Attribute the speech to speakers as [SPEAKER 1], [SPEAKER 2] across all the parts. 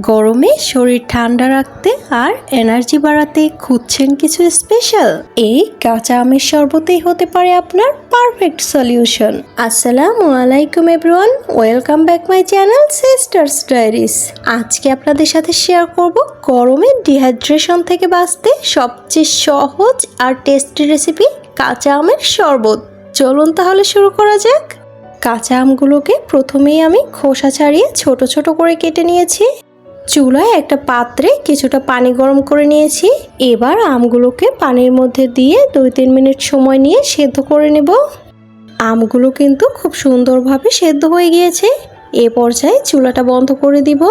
[SPEAKER 1] গরমে শরীর ঠান্ডা রাখতে আর এনার্জি বাড়াতে খুঁজছেন কিছু স্পেশাল? এই কাঁচা আমের শরবতেই হতে পারে আপনার পারফেক্ট সলিউশন। আসসালামু আলাইকুম everyone, welcome back my channel sisters diaries. আজকে আপনাদের সাথে শেয়ার করব গরমে ডিহাইড্রেশন থেকে বাঁচতে সবচেয়ে সহজ আর টেস্টি রেসিপি কাঁচা আমের শরবত। চলুন তাহলে শুরু করা যাক। কাঁচা আমগুলোকে প্রথমেই আমি খোসা ছাড়িয়ে ছোট ছোট করে কেটে নিয়েছি। চুলায় একটা পাত্রে কিছুটা পানি গরম করে নিয়েছি। এবার আমগুলোকে পানির মধ্যে দিয়ে 2-3 মিনিট সময় নিয়ে সেদ্ধ করে নেব। আমগুলো কিন্তু খুব সুন্দরভাবে সেদ্ধ হয়ে গিয়েছে। এ পর্যায়ে চুলাটা বন্ধ করে দিব।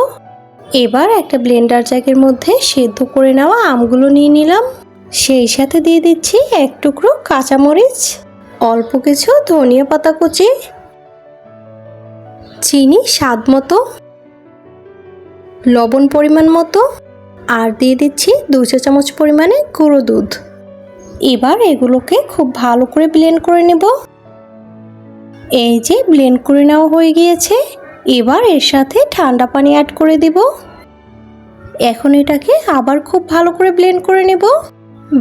[SPEAKER 1] এবার একটা ব্লেন্ডার জারের মধ্যে সেদ্ধ করে নেওয়া আমগুলো নিয়ে নিলাম। সেই সাথে দিয়ে দিচ্ছি 1 টুকরো কাঁচামরিচ, অল্প কিছু ধনিয়া পাতা কুচি, চিনি স্বাদ মতো, লবণ পরিমাণ মতো, আর দিয়ে দিচ্ছি 2 চা চামচ পরিমাণে গুঁড়ো দুধ। এবার এগুলোকে খুব ভালো করে ব্লেন্ড করে নেব। এই যে ব্লেন্ড করে নেওয়া হয়ে গিয়েছে। এবার এর সাথে ঠান্ডা পানি অ্যাড করে দেব। এখন এটাকে আবার খুব ভালো করে ব্লেন্ড করে নেব।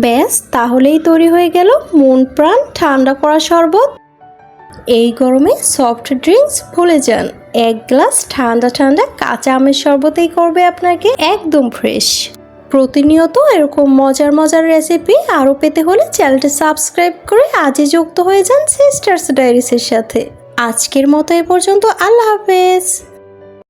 [SPEAKER 1] ব্যাস, তাহলেই তৈরি হয়ে গেল মন প্রাণ ঠান্ডা করা শরবত। এই গরমে সফট ড্রিঙ্কস ভুলে যান, 1 গ্লাস ঠান্ডা ঠান্ডা কাঁচা আমের শরবতেই করবে আপনাকে একদম ফ্রেশ। প্রতিনিয়ত এরকম মজার রেসিপি আরও পেতে হলে চ্যানেলটা সাবস্ক্রাইব করে আজই যুক্ত হয়ে যান সিস্টার্স ডায়েরিজের সাথে। আজকের মতো এ পর্যন্ত, আল্লাহ হাফেজ।